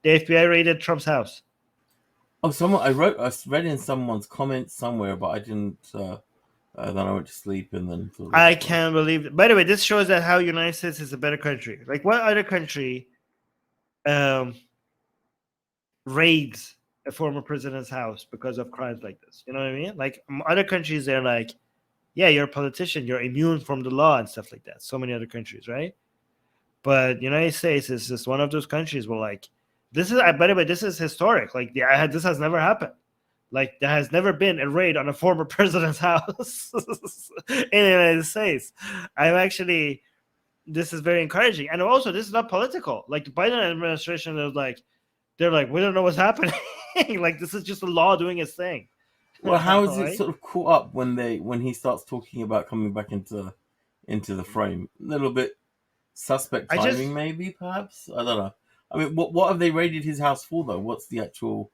The FBI raided Trump's house. Oh, I read in someone's comments somewhere, but I didn't. Then I went to sleep and then sort of. I can't believe it. By the way, this shows that how United States is a better country. Like, what other country raids a former president's house because of crimes like this? You know what I mean? Like, other countries, they're like, yeah, you're a politician, you're immune from the law and stuff like that. So many other countries, right? But United States is just one of those countries where, like, this is, by the way, this is historic. Like, this has never happened. Like, there has never been a raid on a former president's house in the United States. I'm actually, this is very encouraging. And also, this is not political. Like, the Biden administration is like, they're like, we don't know what's happening. Like, this is just the law doing its thing. Well, how is Right? it sort of caught up when he starts talking about coming back into the frame? A little bit suspect timing, maybe, perhaps. I don't know. I mean, what have they raided his house for, though? What's the actual?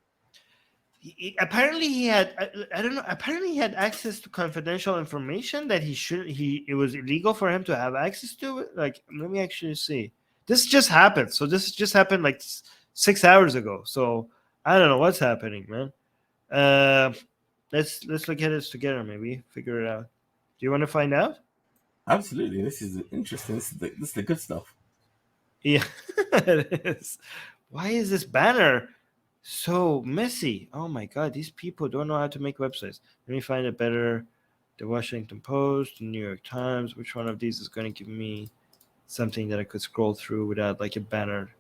Apparently he had, I don't know, apparently he had access to confidential information that it was illegal for him to have access to it. Like, let me actually see. This just happened. So this just happened like 6 hours ago. So I don't know what's happening, man. Let's look at this together, maybe figure it out. Do you want to find out? Absolutely. This is interesting. This is the good stuff. Yeah, it is. Why is this banner so messy? Oh my god, these people don't know how to make websites. Let me find it better. The Washington Post, the New York Times. Which one of these is going to give me something that I could scroll through without like a banner?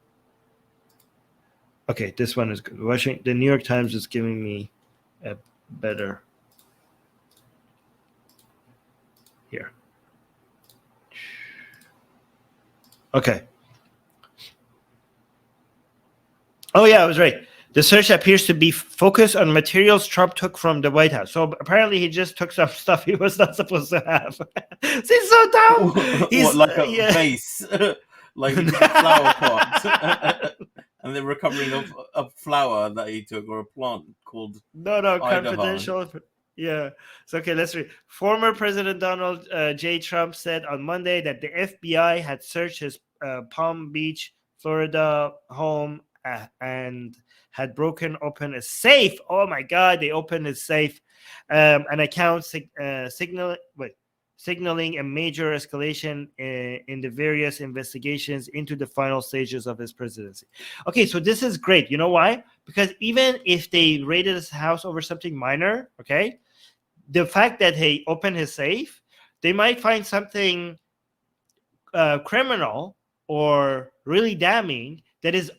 Okay, this one is good. The New York Times is giving me a better. Here. Okay. Oh yeah, I was right. The search appears to be focused on materials Trump took from the White House. So apparently he just took some stuff he was not supposed to have. He's so dumb. What, like a vase? Like a flower pot? And they're recovering a flower that he took, or a plant called confidential. Yeah. So, okay, let's read. Former President Donald J. Trump said on Monday that the FBI had searched his Palm Beach, Florida home and had broken open a safe. Oh my God, they opened a safe. An account signaling a major escalation in the various investigations into the final stages of his presidency. Okay, so this is great. You know why? Because even if they raided his house over something minor, okay, the fact that he opened his safe, they might find something criminal or really damning that is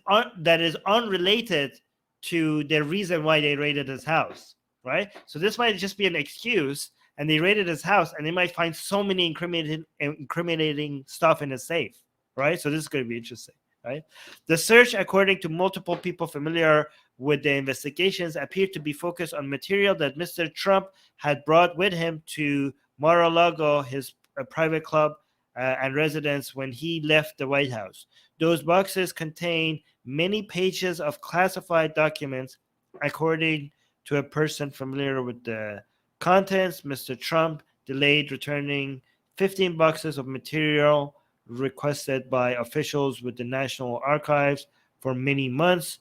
unrelated to the reason why they raided his house, right? So this might just be an excuse, and they raided his house, and they might find so many incriminating stuff in his safe, right? So this is going to be interesting, right? The search, according to multiple people familiar with the investigations, appeared to be focused on material that Mr. Trump had brought with him to Mar-a-Lago, his private club and residence, when he left the White House. Those boxes contain many pages of classified documents. According to a person familiar with the contents, Mr. Trump delayed returning 15 boxes of material requested by officials with the National Archives for many months,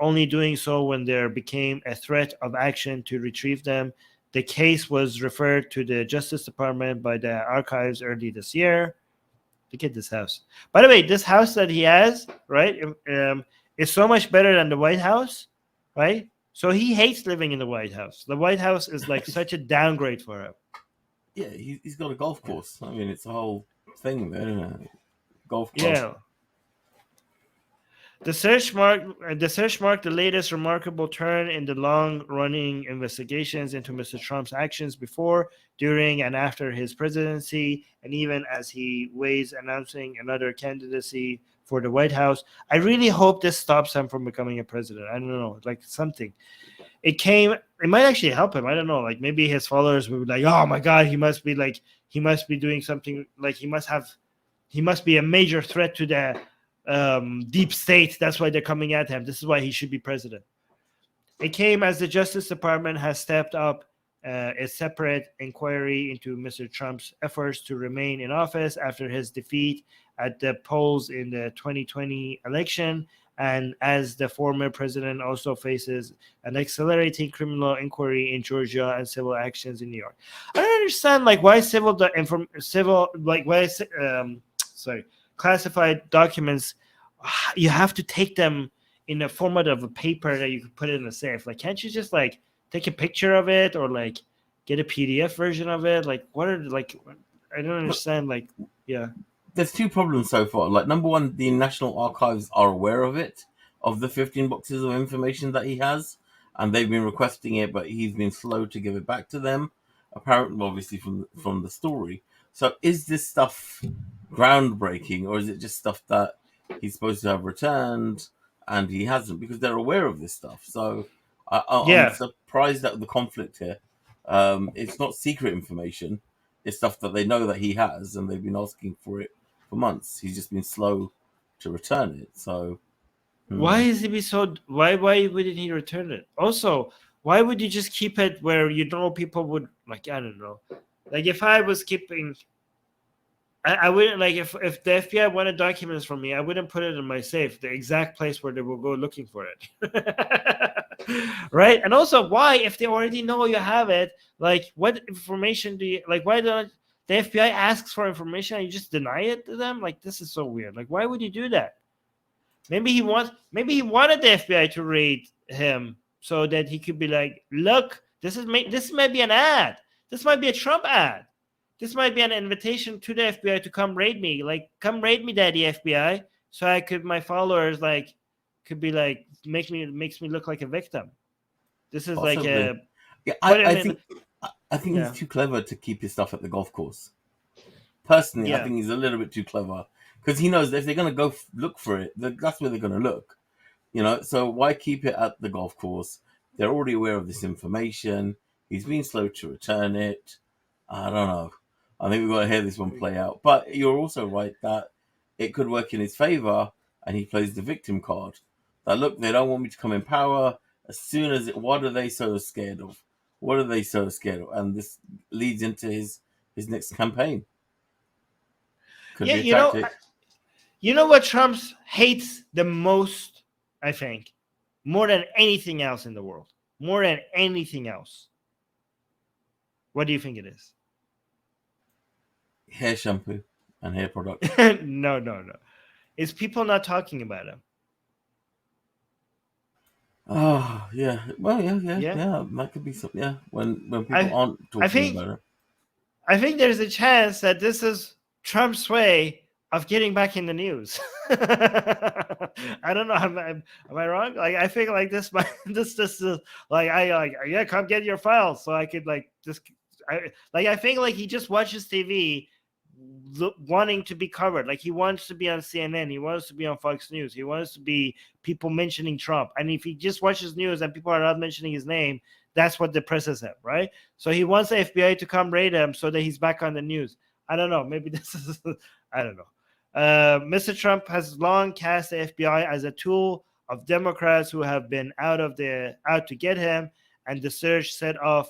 only doing so when there became a threat of action to retrieve them. The case was referred to the Justice Department by the archives early this year. Look at this house. By the way, this house that he has, right, is so much better than the White House, right? So he hates living in the White House. The White House is like such a downgrade for him. Yeah, he's got a golf course. I mean, it's a whole thing there, isn't it? Golf club. Yeah. The search marked the latest remarkable turn in the long-running investigations into Mr. Trump's actions before, during, and after his presidency, and even as he weighs announcing another candidacy for the White House. I really hope this stops him from becoming a president. I don't know, like something. It might actually help him. I don't know. Like maybe his followers will be like, oh my God, he must be doing something, like he must be a major threat to the deep state. That's why they're coming at him. This is why he should be president. It came as the Justice Department has stepped up a separate inquiry into Mr. Trump's efforts to remain in office after his defeat at the polls in the 2020 election, And as the former president also faces an accelerating criminal inquiry in Georgia and civil actions in New York. I don't understand why classified documents, you have to take them in the format of a paper that you can put it in a safe. Can't you just take a picture of it or get a PDF version of it? What are I don't understand. Yeah. There's two problems so far. Number one, the National Archives are aware of it, of the 15 boxes of information that he has, and they've been requesting it, but he's been slow to give it back to them, apparently, obviously, from the story. So is this stuff groundbreaking, or is it just stuff that he's supposed to have returned and he hasn't? Because they're aware of this stuff. So I'm surprised at the conflict here. It's not secret information. It's stuff that they know that he has, and they've been asking for it for months. He's just been slow to return it. So why is he why wouldn't he return it? Also, why would you just keep it where people would I don't know. If I was keeping, I wouldn't if the FBI wanted documents from me, I wouldn't put it in my safe, the exact place where they will go looking for it. Right? And also, why, if they already know you have it, what information do you why don't the FBI asks for information and you just deny it to them? This is so weird. Why would you do that? Maybe he wanted the FBI to raid him so that he could be look, this might be an ad. This might be a Trump ad. This might be an invitation to the FBI to come raid me. Come raid me, Daddy FBI, so my followers could be makes me look like a victim. This is possibly. I think he's too clever to keep his stuff at the golf course. Personally, I think he's a little bit too clever, because he knows that if they're going to go look for it, that's where they're going to look. So why keep it at the golf course? They're already aware of this information. He's been slow to return it. I don't know. I think we've got to hear this one play out. But you're also right that it could work in his favor, and he plays the victim card. That, look, they don't want me to come in power. As soon as what are they so scared of? What are they so scared of? And this leads into his next campaign. Could be a tactic. You know what Trump hates the most, I think, more than anything else in the world? More than anything else. What do you think it is? Hair shampoo and hair products. No. It's people not talking about him. Oh, yeah. Well, yeah. That could be something. Yeah, when people aren't talking about it. I think there's a chance that this is Trump's way of getting back in the news. I don't know. Am I wrong? I think this is come get your files so I could I think he just watches TV wanting to be covered. He wants to be on CNN. He wants to be on Fox News. He wants to be people mentioning Trump. And if he just watches news and people are not mentioning his name, that's what depresses him, right? So he wants the FBI to come raid him so that he's back on the news. I don't know. Maybe this is, I don't know. Mr. Trump has long cast the FBI as a tool of Democrats who have been out to get him, and the surge set off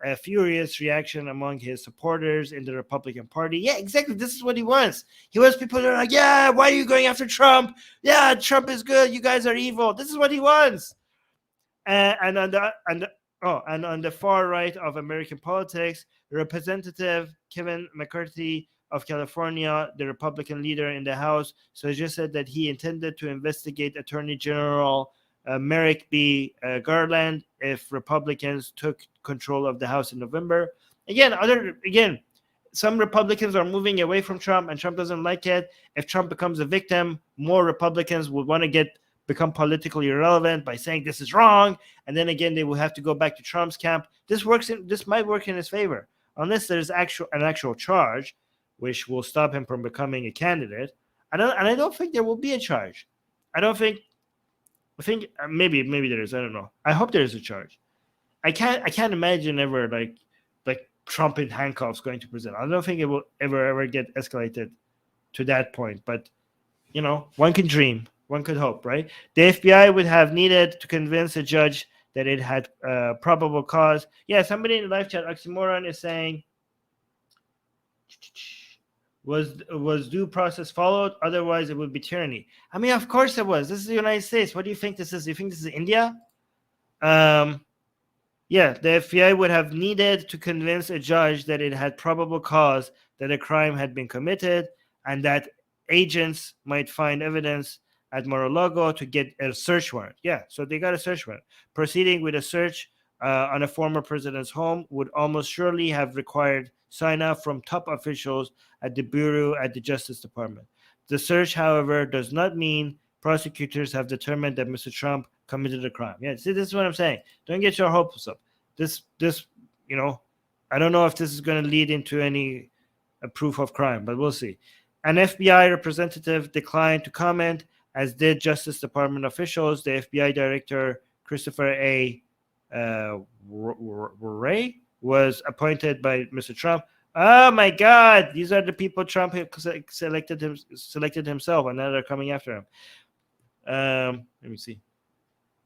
a furious reaction among his supporters in the Republican Party. Yeah, exactly. This is what he wants. He wants people that are yeah, why are you going after Trump? Yeah, Trump is good. You guys are evil. This is what he wants. And on the far right of American politics, Representative Kevin McCarthy of California, the Republican leader in the House, suggested that he intended to investigate Attorney General Merrick B. Garland if Republicans took control of the House in November. Again, some Republicans are moving away from Trump, and Trump doesn't like it. If Trump becomes a victim, more Republicans would want to become politically irrelevant by saying this is wrong, and then again they will have to go back to Trump's camp. This might work in his favor, unless there's an actual charge, which will stop him from becoming a candidate. I don't think there will be a charge. I think maybe there is. I don't know. I hope there is a charge. I can't imagine ever like Trump in handcuffs going to prison. I don't think it will ever get escalated to that point. But one can dream, one could hope, right? The FBI would have needed to convince a judge that it had probable cause. Yeah, somebody in the live chat, Oxymoron, is saying, Was due process followed? Otherwise, it would be tyranny. I mean, of course it was. This is the United States. What do you think this is? Do you think this is India? Yeah, the FBI would have needed to convince a judge that it had probable cause that a crime had been committed and that agents might find evidence at Mar-a-Lago to get a search warrant. Yeah, so they got a search warrant. Proceeding with a search on a former president's home would almost surely have required sign-off from top officials at the Bureau at the Justice Department. The search, however, does not mean prosecutors have determined that Mr. Trump committed a crime. Yeah, see, this is what I'm saying. Don't get your hopes up. This, I don't know if this is going to lead into any proof of crime, but we'll see. An FBI representative declined to comment, as did Justice Department officials. The FBI Director Christopher A. Wray was appointed by Mr. Trump. Oh my God! These are the people Trump selected himself, and now they're coming after him. Let me see.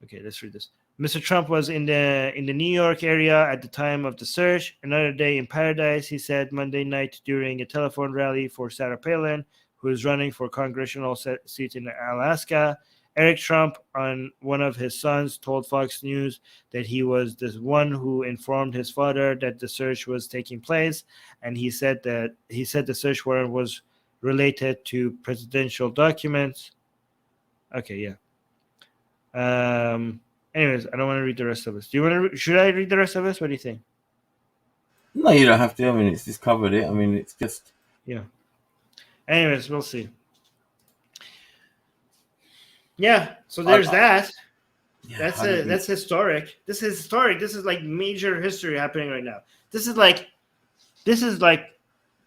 Okay, let's read this. Mr. Trump was in the New York area at the time of the search. Another day in paradise, he said Monday night during a telephone rally for Sarah Palin, who is running for congressional seat in Alaska. Eric Trump, on one of his sons, told Fox News that he was the one who informed his father that the search was taking place, and he said the search warrant was related to presidential documents. Okay, yeah. Anyways, I don't want to read the rest of this. Do you want to? Should I read the rest of this? What do you think? No, you don't have to. I mean, it's just covered it. I mean, it's just yeah. Anyways, we'll see. Yeah, so there's that. Yeah, that's historic. This is historic. This is like major history happening right now. This is like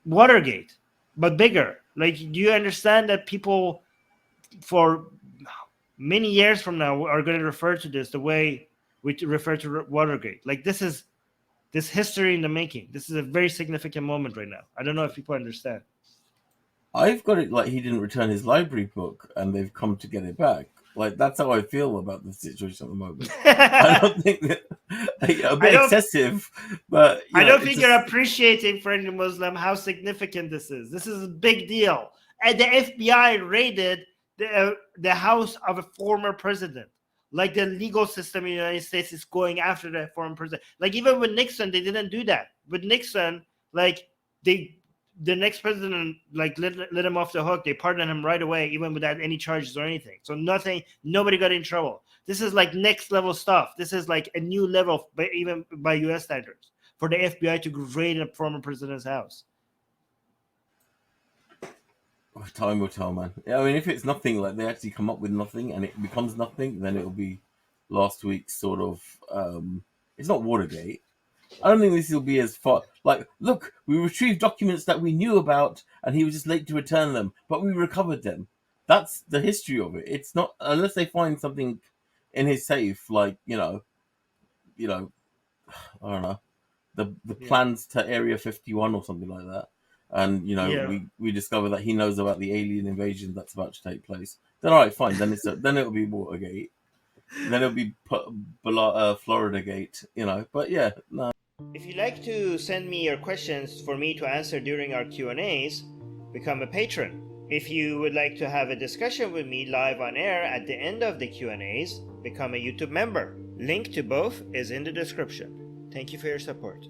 Watergate, but bigger. Like, do you understand that people for many years from now are going to refer to this the way we refer to Watergate? Like, this is history in the making. This is a very significant moment right now. I don't know if people understand. I've got it like he didn't return his library book and they've come to get it back. Like, that's how I feel about the situation at the moment. I don't think that a bit excessive, but I don't think you're appreciating, for any Muslim, how significant this is. This is a big deal. And the FBI raided the house of a former president. Like, the legal system in the United States is going after the former president. Like, even with Nixon, they didn't do that. With Nixon, like, the next president, like, let him off the hook. They pardoned him right away, even without any charges or anything. So nobody got in trouble. This is like next level stuff. This is like a new level, even by U.S. standards, for the FBI to raid a former president's house. Time will tell, man. I mean, if it's nothing, like they actually come up with nothing and it becomes nothing, then it'll be last week's sort of. It's not Watergate. I don't think this will be as far. Like, look, we retrieved documents that we knew about, and he was just late to return them, but we recovered them. That's the history of it. It's not, unless they find something in his safe, like I don't know, the plans to Area 51 or something like that, and we discover that he knows about the alien invasion that's about to take place. Then all right, fine. Then it'll be Watergate. Then it'll be Florida Gate. But yeah, no. If you'd like to send me your questions for me to answer during our Q&As, become a patron. If you would like to have a discussion with me live on air at the end of the Q&As, become a YouTube member. Link to both is in the description. Thank you for your support.